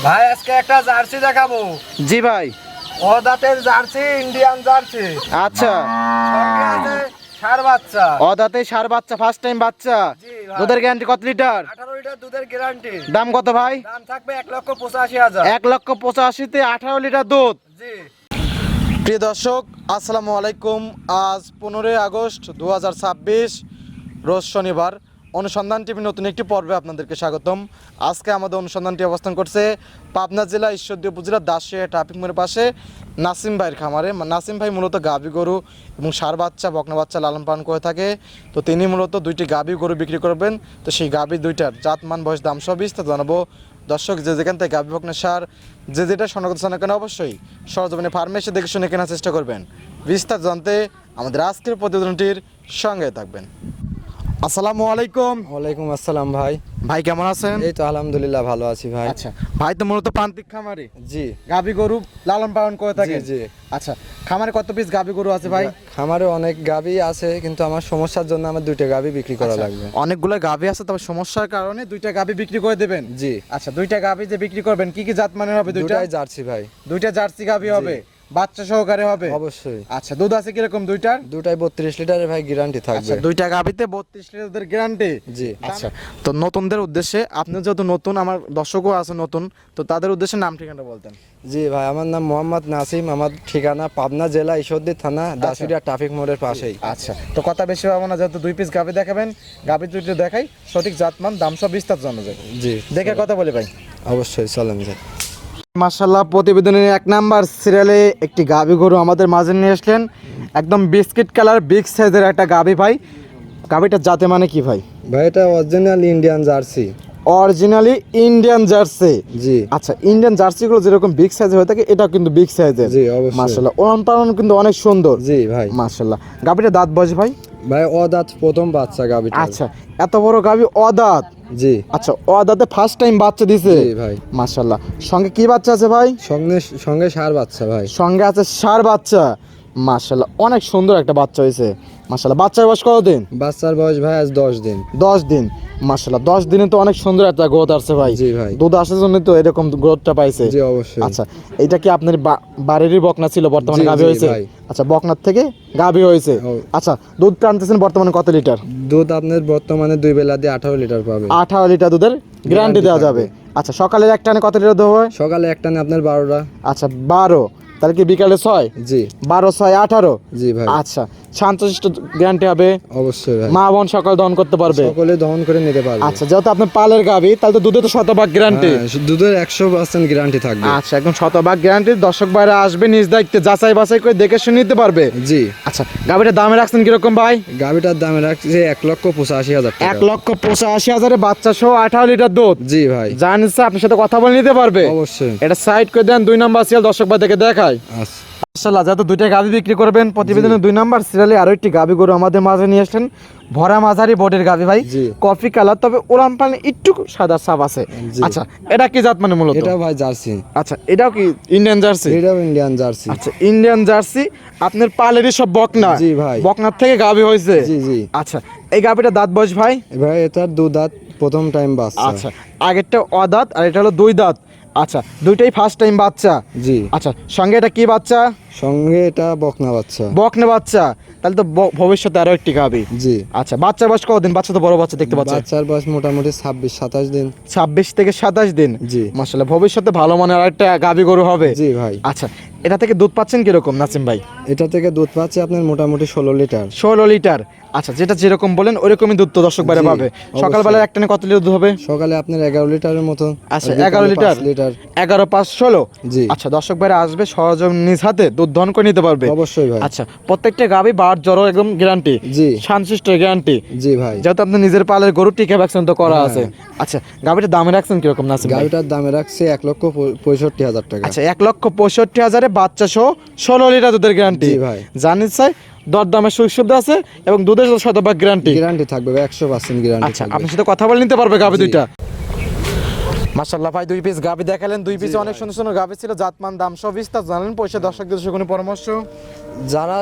ভাই আজকে একটা জার্সি দেখাবো। জি ভাই। ও দাঁতের জার্সি, ইন্ডিয়ান জার্সি। আচ্ছা, সঙ্গে আছে ষাঁড় বাচ্চা। অদাতে ষাঁড় বাচ্চা, ফার্স্ট টাইম বাচ্চা। জি ভাই। দুধের গ্যারান্টি কত লিটার? 18 লিটার দুধের গ্যারান্টি। দাম কত ভাই? দাম থাকবে 1,85,000। 1,85,000-তে 18 লিটার দুধ। জি। প্রিয় দর্শক, আসসালামু আলাইকুম। আজ 15 আগস্ট 2026, রোজ শনিবার। অনুসন্ধান টিভি নতুন একটি পর্বে আপনাদেরকে স্বাগতম। আজকে আমাদের অনুসন্ধানটি অবস্থান করছে পাবনা জেলা ঈশ্বরদী উপজেলার দাসিয়া ট্রাফিক মোড়ের পাশে নাসিম ভাইয়ের খামারে। নাসিম ভাই মূলত গাভী গরু এবং ষাঁড় বাচ্চা, বকনা বাচ্চা লালন পালন করে থাকে। তো তিনি মূলত দুইটি গাভী গরু বিক্রি করবেন। তো সেই গাভী দুইটার জাত, মান, বয়স, দাম সব বিস্তারিত জানাবো। দর্শক, যে যেখান থেকে গাভী বকনা ষাঁড় যে যেটা শনাক্ত না কেন অবশ্যই সরজমিনে ফার্মে এসে দেখে শুনে কেনার চেষ্টা করবেন। বিস্তারিত জানতে আমাদের আজকের প্রতিবেদনটির সঙ্গে থাকবেন। আসসালামু আলাইকুম। ওয়ালাইকুম আসসালাম ভাই। ভাই কেমন আছেন? এই তো আলহামদুলিল্লাহ ভালো আছি ভাই। আচ্ছা ভাই, তো মূলত প্রান্তিক খামারে জি গাভী গরু লালন পালন করে থাকে। জি। আচ্ছা, খামারে কত পিস গাভী গরু আছে ভাই? খামারে অনেক গাভী আছে, কিন্তু আমার সমস্যার জন্য আমার দুইটা গাভী বিক্রি করা আচ্ছা, লাগবে। অনেকগুলো গাভী আছে, তবে সমস্যার কারণে দুইটা গাভী বিক্রি করে দেবেন। জি। আচ্ছা, দুইটা গাভী যে বিক্রি করবেন কি কি জাত মানের হবে? দুইটাই জার্সি ভাই। দুইটা জার্সি গাভী হবে, বাচ্চা সহকারে হবে? অবশ্যই। আচ্ছা, দুধ আছে কিরকম দুইটার? দুটাই 32 লিটারের ভাই গ্যারান্টি আচ্ছা, থাকবে। দুইটা গাভীতে 32 লিটারের গ্যারান্টি। জি। আচ্ছা, তো নতুনদের উদ্দেশ্যে, আপনি যেহেতু নতুন, আমার দর্শকও আছে নতুন, তো তাদের উদ্দেশ্যে নাম ঠিকানা বলতেন। জি ভাই, আমার নাম মোহাম্মদ নাসিম, আমার ঠিকানা পাবনা জেলা ঈশ্বরদী থানা দাসুরিয়া ট্রাফিক মোড়ের পাশেই। আচ্ছা, তো কথা বেশি হবে না, যেহেতু দুই পিস গাভী দেখাবেন, গাভী দুইটা দেখাই, সঠিক জাতমান, দাম সব বিস্তার জানা যাবে। জি, দেখে কথা বলে ভাই। অবশ্যই চলেন যাই। মাশাআল্লাহ, প্রতিবেদনের 1 নাম্বার সিরিয়ালে একটি গাভী গরু আমাদের মাঝে নিয়ে আসলেন। একদম বিস্কিট কালার, বিগ সাইজের একটা গাভী ভাই। গাভীটা জাতে মানে কি ভাই? ভাই এটা original Indian jersey. Originally Indian jersey. জি। আচ্ছা, ইন্ডিয়ান জার্সিগুলো যেরকম বিগ সাইজের হয়ে থাকে, এটা কিন্তু বিগ সাইজের। জি, অবশ্যই। মাশাআল্লাহ, ওলান পালন কিন্তু অনেক সুন্দর। জি ভাই। মাশাআল্লাহ। গাভীটা দাঁত বয়স ভাই? ভাই অদাঁত প্রথম বাচ্চা গাভীটা। আচ্ছা, এত বড় গাভী অদাঁত? জি। আচ্ছা, অদাঁতে ফার্স্ট টাইম বাচ্চা দিছে? জি ভাই। মাশাআল্লাহ। সঙ্গে কি বাচ্চা আছে ভাই? সঙ্গে ষাঁড় বাচ্চা ভাই। সঙ্গে আছে ষাঁড় বাচ্চা। মাশাআল্লাহ, অনেক সুন্দর একটা বাচ্চা হয়েছে। মাশাআল্লাহ, বাচ্চার বয়স কতদিন? বাচ্চার বয়স ভাই আজ 10 দিন। 10 দিন। মাশাআল্লাহ, 10 দিনে তো অনেক সুন্দর একটা গ্রোথ আসছে ভাই। জি ভাই। দুধ আসার জন্য তো এরকম গ্রোথটা পাইছে। জি অবশ্যই। আচ্ছা, এটা কি আপনার বাড়িরই বকনা ছিল, বর্তমানে জি, গাভী জি হয়েছে? ভাই। আচ্ছা, বকনার থেকে গাভী হয়েছে। আচ্ছা, দুধ টানতেছেন বর্তমানে কত লিটার? দুধ আপনার বর্তমানে 2 বেলা দিয়ে 18 লিটার পাবে। 18 লিটার দুধের গ্যারান্টি দেওয়া যাবে। আচ্ছা, সকালের এক টানে কত লিটার দুধ হয়? সকালে এক টানে আপনার 12টা। আচ্ছা, 12। তাহলে কি বিকালে 6? জি। 12 6 18। জি ভাই। আচ্ছা, শান্তশিষ্ট গ্যারান্টি হবে? অবশ্যই ভাই। মা বোন সকাল দহন করতে পারবে? সকলে দহন করে নিতে পারবে। আচ্ছা, যেহেতু আপনার পালের গাভী, তাহলে তো দুধে তো 100% গ্যারান্টি। হ্যাঁ, দুধের 100% গ্যারান্টি থাকবে। আচ্ছা, একদম 100% গ্যারান্টি। দর্শক ভাইরা আসবে, নিজ দায়িত্বে যাচাই বাছাই করে দেখে শুনে নিতে পারবে। জি। আচ্ছা, গাভীটার দামে রাখছেন কিরকম ভাই? গাভীটার দামে রাখছে 1,85,000 টাকা। 1,85,000-এ বাচ্চা সহ 18 লিটার দুধ। জি ভাই। জানেন স্যার, আপনার সাথে কথা বলে নিতে পারবে? অবশ্যই। এটা সাইড করে দেন, 2 নাম্বার সিরিয়াল দর্শক ভাই দেখে দেখায়। আচ্ছা। মাশাআল্লাহ, যেহেতু দুইটা গাভী বিক্রি করবেন, প্রতিবেদনের 2 নাম্বার সিরিয়ালে আরো একটি গাভী গরু আমাদের মাঝে নিয়ে আসলেন। ভরা মাঝারি বডির গাভী ভাই, জি। কফি কালার, তবে ওলান পালন একটু সাদা ছাপ আছে। জি। আচ্ছা, এটা কি জাত মানে মূলত? এটাও ভাই জার্সি। আচ্ছা, এটাও কি ইন্ডিয়ান জার্সি? এটাও ইন্ডিয়ান জার্সি। আচ্ছা, ইন্ডিয়ান জার্সি। আপনার পালেরই সব বকনা? জি ভাই। বকনার থেকে গাভী হয়েছে? জি জি। আচ্ছা, এই গাভীটা দাঁত বয়স ভাই? ভাই এটার 2 দাঁত, প্রথম টাইম বাচ্চা। আচ্ছা, আগেরটা অদাঁত আর এটা হলো 2 দাঁত। আচ্ছা, দুইটাই ফার্স্ট টাইম বাচ্চা? জি। আচ্ছা, সঙ্গে এটা কি বাচ্চা? সঙ্গে এটা বকনা বাচ্চা। বকনা বাচ্চা। তাহলে তো ভবিষ্যতে আরো একটি গাভী। জি। আচ্ছা, বাচ্চার বয়স কতদিন? বাচ্চা তো বড় বাচ্চা দেখতে পাচ্ছি। বাচ্চার বয়স মোটামুটি 26-27 দিন। 26 থেকে 27 দিন। জি। মাশাআল্লাহ, ভবিষ্যতে ভালো মানের আরেকটা গাভী গরু হবে। জি ভাই। আচ্ছা, এটা থেকে দুধ পাচ্ছেন কিরকম নাসিম ভাই? এটা থেকে দুধ পাচ্ছে আপনার মোটামুটি 16 লিটার। 16 লিটার। আচ্ছা, যেটা যেরকম বলেন ওইরকমই দুধ তো দর্শক বাইরে জি, পাবে। অবশ্যই। সকালবেলা একটানে কত লিটার দুধ হবে? সকালে আপনার 11 লিটারের মতো। আচ্ছা, আর বিকালে 11 লিটার। 5 লিটার। 11 5 16। জি। আচ্ছা, দর্শক বাইরে আসবে, সরজম নিজ হাতে দুধ দহন করে নিতে পারবে। অবশ্যই ভাই। আচ্ছা, প্রত্যেকটা গাভী বার জ্বর একদম গ্যারান্টি। জি। শান্তশিষ্ট গ্যারান্টি। জি ভাই। যেহেতু আপনি নিজের পালের গরু টিকা ভ্যাকসিন তো করা হ্যাঁ। আছে। আচ্ছা, গাভীটার দামে রাখছেন কিরকম নাসিম ভাই? গাড়িটার দামে রাখছে 1,65,000 টাকা। আচ্ছা, 1,65,000-এ বাচ্চা সহ 16 লিটার দুধের গ্যারান্টি। জি ভাই। জানিস স্যার, দরদামের সুযোগ সুবিধা আছে এবং দুধের 100% গ্যারান্টি। গ্যারান্টি থাকবে, 100% গ্যারান্টি আচ্ছা, থাকবে। আপনার সাথে কথা বলে নিতে পারবে গাভী জি। দুইটা। মাশাআল্লাহ ভাই 2 পিস গাভী দেখালেন, 2 পিসে অনেক সুন্দর সুন্দর গাভী ছিল, জাতমান দাম সব বিস্তার জানালেন। পয়সা দর্শকদের কোনো পরামর্শ? যারা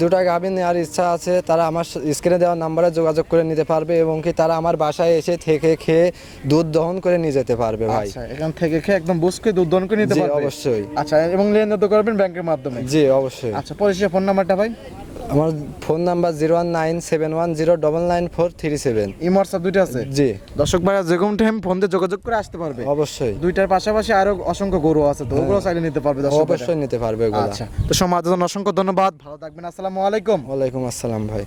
দুটা গাভী নেওয়ার ইচ্ছা আছে তারা আমার স্ক্রিনে দেওয়া নাম্বারে যোগাযোগ করে নিতে পারবে এবং কি তারা আমার বাসায় এসে থেকে খেয়ে দুধ দহন করে নিয়ে যেতে পারবে ভাই। আচ্ছা, এখান থেকে খেয়ে একদম বুঝকে দুধ দহন করে নিতে জি পারবে? অবশ্যই। আচ্ছা, এবং লেনদেন তো করবেন ব্যাংকের মাধ্যমে? জি অবশ্যই। আচ্ছা, পরিশেষে ফোন নাম্বারটা ভাই? আমার ফোন নাম্বার 01971099937। ইমো হোয়াটসঅ্যাপ দুইটা আছে? জি দর্শক ভাইরা যে কোনো টাইম ফোন দিয়ে যোগাযোগ করে আসতে পারবে। অবশ্যই দুইটার পাশাপাশি আরো অসংখ্য গরু আছে, তো ওগুলো চাইলে নিতে পারবে দর্শক ভাইরা? অবশ্যই নিতে পারবে এগুলো। আচ্ছা, তো সমাজের জন্য অসংখ্য ধন্যবাদ, ভালো থাকবেন, আসসালামু আলাইকুম। ওয়ালাইকুম আসসালাম ভাই।